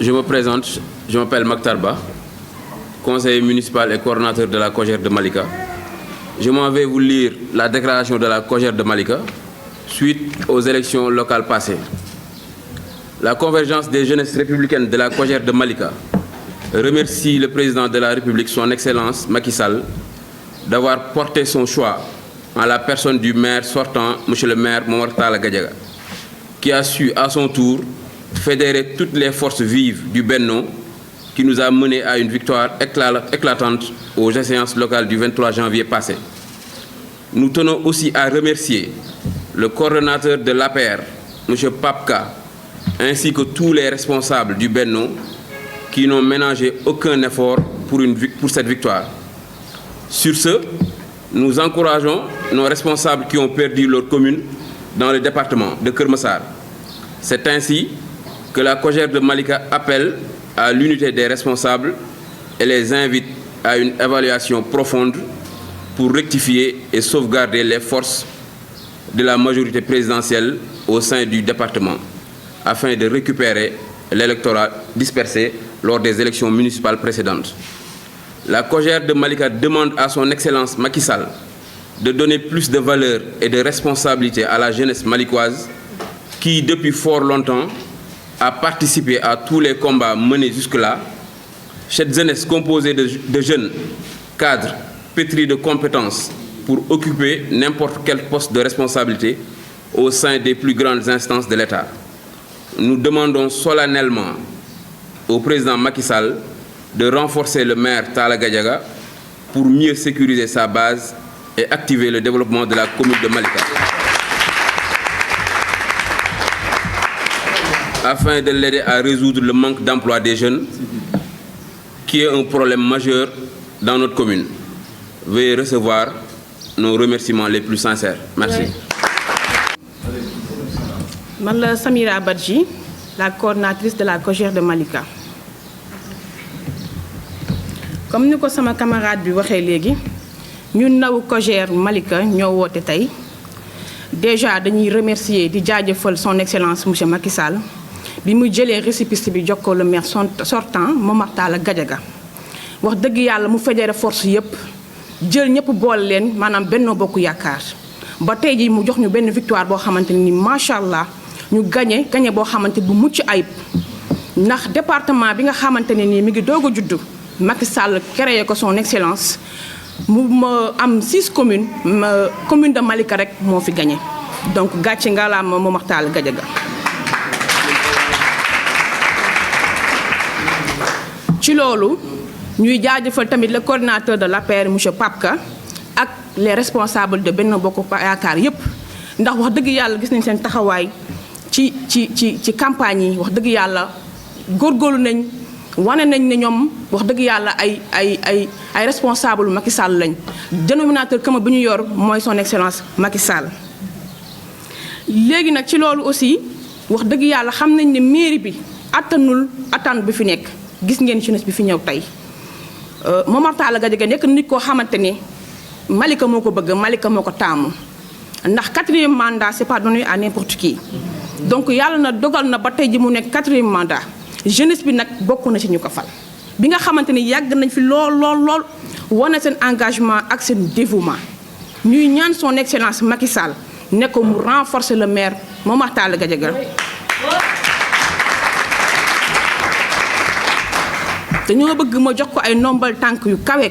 je me présente, je m'appelle Maktarba, conseiller municipal et coordonnateur de la COJER de Malika. Je m'en vais vous lire la déclaration de la COJER de Malika suite aux élections locales passées. La convergence des jeunesses républicaines de la COJER de Malika remercie le président de la République, son Excellence Macky Sall, d'avoir porté son choix en la personne du maire sortant, M. le maire Momar Talla Gadiaga, qui a su à son tour fédérer toutes les forces vives du Benno qui nous a menés à une victoire éclatante aux échéances locales du 23 janvier passé. Nous tenons aussi à remercier le coordonnateur de l'APR, M. Papka, ainsi que tous les responsables du Benno qui n'ont ménagé aucun effort pour cette victoire. Sur ce, nous encourageons nos responsables qui ont perdu leur commune dans le département de Keur Massar. C'est ainsi que la COJER de Malika appelle à l'unité des responsables et les invite à une évaluation profonde pour rectifier et sauvegarder les forces de la majorité présidentielle au sein du département, afin de récupérer l'électorat dispersé lors des élections municipales précédentes. La COJER de Malika demande à son Excellence Macky Sall de donner plus de valeur et de responsabilité à la jeunesse malicoise qui, depuis fort longtemps, a participé à tous les combats menés jusque-là. Cette jeunesse composée de jeunes cadres pétris de compétences pour occuper n'importe quel poste de responsabilité au sein des plus grandes instances de l'État. Nous demandons solennellement au président Macky Sall de renforcer le maire Talla Gadiaga pour mieux sécuriser sa base et activer le développement de la commune de Malika, afin de l'aider à résoudre le manque d'emploi des jeunes, qui est un problème majeur dans notre commune. Veuillez recevoir nos remerciements les plus sincères. Merci. Je suis Samira Badji, la coordinatrice de la COJER de Malika. Comme nous ko sama camarade bi waxé légui, ñun naw COJER Malika ñoo woté tay. Déjà dañuy remercier di jaajëfal son excellence monsieur Macky Sall bi mu jëlé récépissé bi jox ko le maire sortant Momar Talla Gadiaga. Wax dëgg Yalla mu fédéré force yépp jël ñëpp bool leen manam Benno Bokk Yaakaar. Ba tay ji mu jox ñu benn victoire bo xamanteni machallah ñu gagné bo xamanteni bu mucc ayib. Ndax département bi nga xamanteni ni mi ngi dogo juddu Macky Sall créé ko son excellence mu am 6 communes commune de Malika rek mo fi gagné donc gatché ngala Momar Talla Gadiaga. Ci lolu ñuy jaajëfal tamit le coordinateur de l'APR monsieur Papka ak les responsables de Benno Bokk Yaakaar yépp ndax wax dëgg Yalla gis nañ seen taxawaay ci campagne yi wax dëgg Yalla góorgóorlu nañ wane nañ ne ñoom wax dëgg Yalla ay responsable Macky Sall lañ dénominateur commun bi ñu yor mooy son excellence Macky Sall. Léegi nag ci loolu aussi wax dëgg Yalla xam nañ ne mairie bi attanul attente bi fi nekk gis ngeen jeunesse bi fi ñëw tey Momar Talla Gadiaga nekk nit koo xamante ne Malika moo ko bëgg Malika moo ko taamu ndax 4e mandat c'est pas donné à n'importe qui donc Yalla na dogal na ba tey ji mu nekk 4e mandat. Jeunesse bi nag bokk na ci ñu ko fal bi nga xamante ni yàgg nañ fi lool wane seen engagement ak seen dévouement ñuy ñaan son excellence Macky Sall ne ko mu renforcer le maire Momar Talla Gadiaga. dañoo bëgg ma jox ko ay nombal tànk yu kawe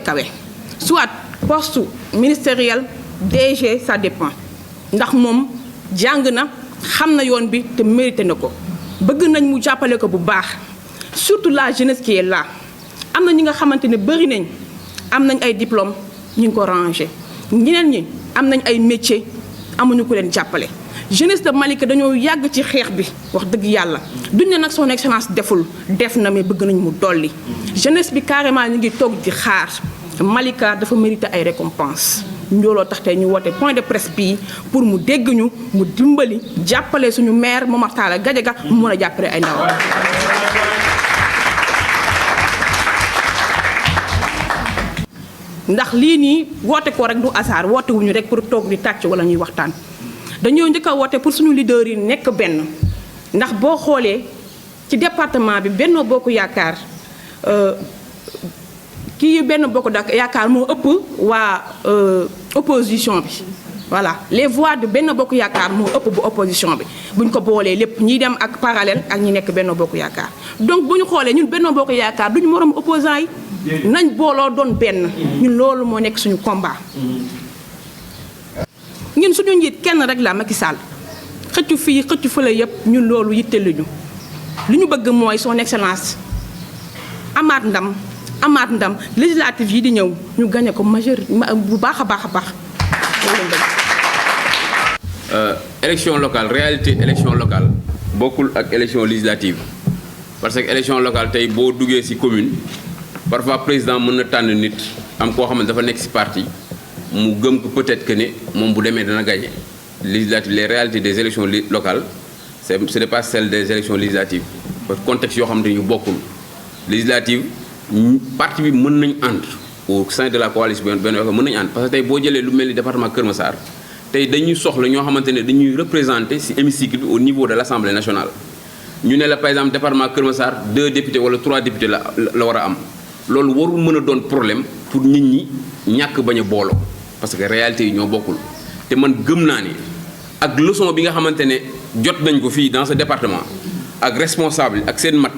soit poste ministériel DG ça dépend ndax moom jàng na xam na yoon bi te mérité na ko. bëgg nañ mu jàppale ko bu baax surtout la jeunesse qui est là am na ñi nga xamante ne bëri nañ am nañ ay diplôme ñu ngi ko rangé ñeneen ñi am nañ ay métier amuñu ko leen jàppale. Jeunesse de Malika dañoo yàgg ci xeex bi wax dëgg Yàlla duñ ne nag son excellence def na mais bëgg nañ mu dolli jeunesse bi carrément ñu ngi toog di xaar Malika dafa mérité ay récompenses. Njooloo tax tey ñu woote point de presse bii pour mu dégg ñu mu dimbali jàppale suñu maire Momar Talla Gadiaga mu mën a jàppale ay ndaw. ndax lii nii woote ko rek du hasard woote wuñu rek pour toog di tàcc wala ñuy waxtaan dañoo njëkk a woote pour suñu leader yi nekk benn ndax boo xoolee ci département bi Benno Bokk Yaakaar kii Benno Bokk Yaakaar moo ëpp waa opposition bi voilà les voix de Benno Bokk Yaakaar moo ëpp bu opposition bi buñ ko boolee lépp ñiy dem ak parallèle ak ñi nekk Benno Bokk Yaakaar donc bu ñu xoolee ñun Benno Bokk Yaakaar duñu moroom opposant yi nañ booloo doon benn ñun loolu moo nekk suñu combat ñun suñu njiit kenn rek la Macky Sall xëccu fii xëccu fële yëpp ñun loolu yitteluñu li ñu bëgg mooy son excellence amaat ndam législative yi di ñëw ñu gagné ko majeur bu baax a baax a baax. Élection locale réalité élection locale bokkul ak élection législative parce que élection locale tey boo duggee ci commune parfois président mën na tànn nit am koo xam ne dafa nekk ci parti mu gëm ko peut-être que ne moom bu demee dana gagné législative les réalités des élections locales ce n'est pas celle des élections législatives parce que contexte yoo xam ne ñu bokkul législative parti bi mën nañ ànd au sein de la coalition benn yoo mën nañu ànd parce que tey boo jëlee lu mel ni département Kër Massar tey dañuy soxla ñoo xamante ne dañuy représenter ci hémicycle bi au niveau de l'Assemblée nationale ñu ne la par exemple département Kër Massar 2 députés wala 3 députés la war a am loolu warul mën a doon problème pour nit ñi ñàkk bañ a booloo parce que réalité yi ñoo bokkul te man gëm naa ni ak leçon bi nga xamante ne jot nañ ko fii dans ce département ak responsable ak seen mat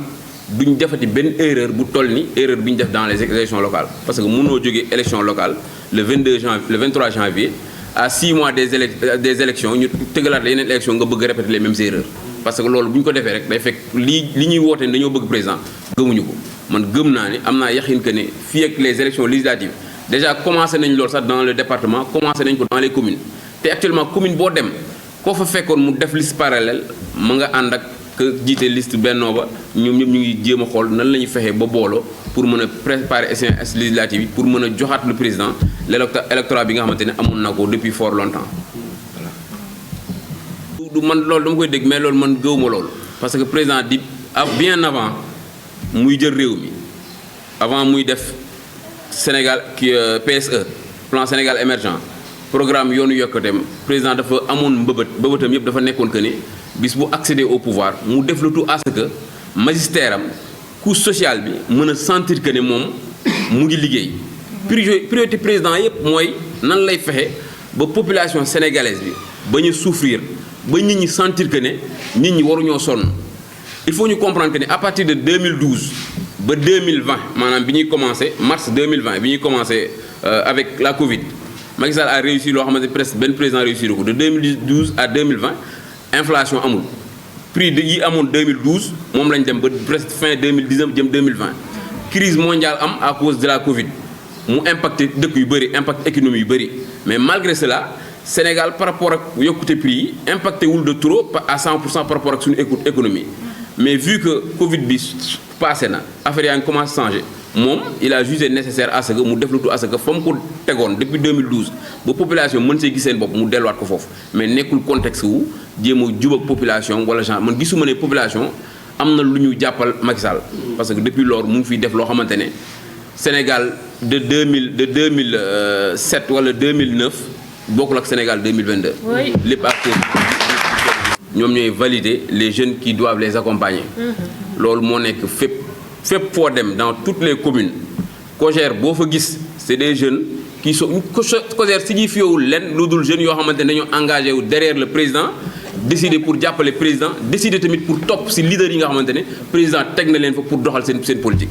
duñ defati benn erreur bu toll ni erreur bi ñu def dans les élections locales parce que mënoo jógee élection locale le 23 janvier à 6 mois des élections ñu tëgalaat la yeneen élection nga bëgg répéter les mêmes erreurs parce que loolu bu ñu ko defee rek day fekk li ñuy woote ne dañoo bëgg président gëmuñu ko man gëm naa ne am naa yaxin que ne fii ak les élections législatives déjà commencé nañ loolu sax dans le département commencé nañ ko dans les communes te actuellement commune boo dem koo fa fekkoon mu def liste parallèle ma nga ànd ak jiite liste bennoo ba ñoom ñëpp ñu ngi jéem a xool nan la ñuy fexee ba booloo pour mën a préparer échéances législatives yi pour mën a joxaat le président l'électorat bi nga xamante ne amoon na ko depuis fort longtemps voilà. du man loolu dama koy dégg mais loolu man gëwuma loolu parce que président di bien avant muy jël réew mi avant muy def Sénégal ki PSE plan Sénégal émergent programme yoonu yokkateem président dafa amoon mbëbëtam yëpp dafa nekkoon que ni bis bu accéder au pouvoir mu def le tout à ce que magistère am couche sociale bi mën a sentir que ne moom mu ngi liggéey priorité président yëpp mooy nan lay fexe ba population sénégalaise bi ba ñu souffrir ba nit ñi sentir que ne nit ñi waruñoo sonn il faut ñu comprendre que ne à partir de 2012 ba 2020 maanaam bi ñuy commencé mars 2020 bi ñuy commencé avec la Covid Macky Sall a réussi loo xamante presque benn président réussir ko de 2012 à 2020 inflation amul prix de yi amoon 2012 moom lañ dem ba presque fin 2019 jëm 2020 crise mondiale am à cause de la Covid mu impacté dëkk yu bëri impact économie yu bëri mais malgré cela Sénégal par rapport ak yokkute prix yi impacté wul de trop à 100% par rapport ak suñu économie mais vu que Covid bi passé na affaire yaa ngi commencé changer moom il a jugé nécessaire à ce que mu def lu tout à ce que fa mu ko tegoon depuis 2012 ba population mën see gis seen bopp mu delluwaat ko foofu mais nekkul contexte wu jéem a jub ak population wala genre man gisuma ne population am na lu ñu jàppal Macky Sall parce que depuis lors mu ngi fiy def loo xamante ne Sénégal de 2007 wala 2009 bokkul ak Sénégal 2022. oui lépp acteurs ñoom ñooy valider les jeunes qui doivent les accompagner. loolu moo nekk fépp foo dem dans toutes les communes COJER boo fa gis c'est des jeunes qui sont COJER signifiewul leen lu dul jeunes yoo xamante ne dañoo engagé wu derrière le président décider pour jàppale président décider tamit pour topp ci leader yi nga xamante ne président teg na leen fa pour doxal seen politique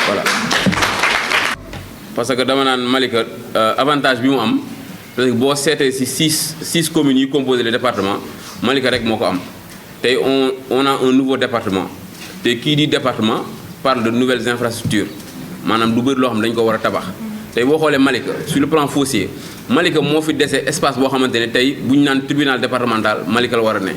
voilà. parce que dama naan Malika avantage bi mu am parce que boo seetee ci six communes yi composé le département Malika rek moo ko am tey on a un nouveau département te kii di département parle de nouvelles infrastructures maanaam lu bëri loo xam ne dañu ko war a tabax tey boo xoolee Malika sur le plan foncier Malika moo fi dese espace boo xamante ne tey bu ñu naan tribunal départemental Malika la war a ne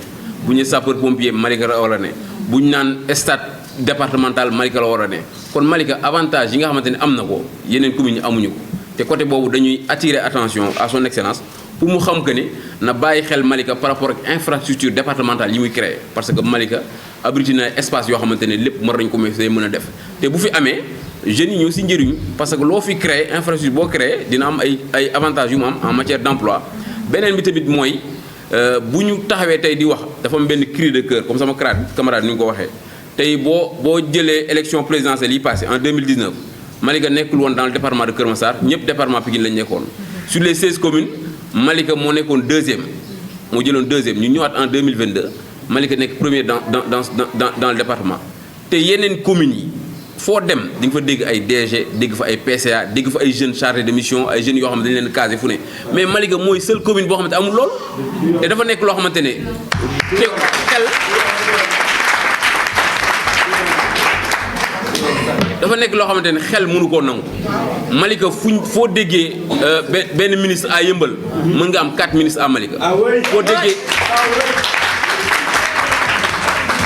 bu ñu sapeur pompier Malika la war a ne bu ñu naan stade départemental Malika la war a ne kon Malika avantage yi nga xamante ne am na ko yeneen communes yi amuñu ko te côté boobu dañuy attirer attention à son excellence pour mu xam que ne na bàyyi xel Malika par rapport ak infrastructure départementale yi muy créé parce que Malika abrité na espace yoo xamante ne lépp mën nañu ko mën a def te bu fi amee jeunes yi ñëw ci njëriñu parce que loo fi créé infrastructure boo créé dina am ay avantages yu mu am en matière d'emploi beneen bi tamit mooy bu ñu taxawee tey di wax dafa am benn cri de cœur comme sama camarade ni ñu ko waxee tey boo jëlee élection présidentielle yi passé en 2019 Malika nekkul woon dans le département de Keur Massar ñëpp département Pikine lañ nekkoon sur les 16 communes Malika moo nekkoon deuxième moo jëloon deuxième ñu ñëwaat en 2022 Malika nekk premier dans le département te yeneen communes yi foo dem di nga fa dégg ay DG dégg fa ay PCA dégg fa ay jeunes chargés de mission ay jeunes yoo xam ne dañu leen casé fu ne mais Malika mooy seule commune boo xamante amul lool te dafa nekk loo xamante ne xel dafa nekk loo xamante ne xel mënu koo nangu Malika foo déggee benn ministre à Yëmbal mën nga am 4 ministres à Malika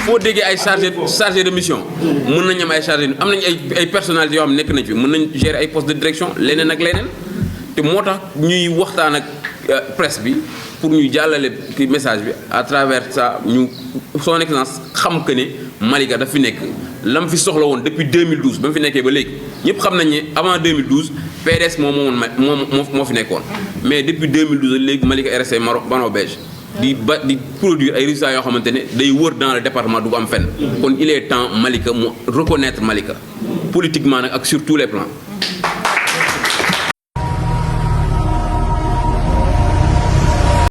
foo déggee ay chargé de mission mën nañu am ay chargé am nañu ay personnalités yoo xam ne nekk nañ fi mën nañ gérer ay postes de direction leneen ak leneen te moo tax ñuy waxtaan ak presse bi pour ñu jàllale ki message bi à travers ça ñu son excellence xam que ne Malika daf fi nekk lam fi soxla woon depuis 2012 ba mu fi nekkee ba léegi ñëpp xam nañ ne avant 2012 PDS moo fi nekkoon mais depuis 2012 léegi Malika RSC Maro Beige di produire ay résultats yoo xamante ne day wër dans le département du ko am fenn kon il est temps Malika mu reconnaître Malika politiquement nag ak sur tous les plans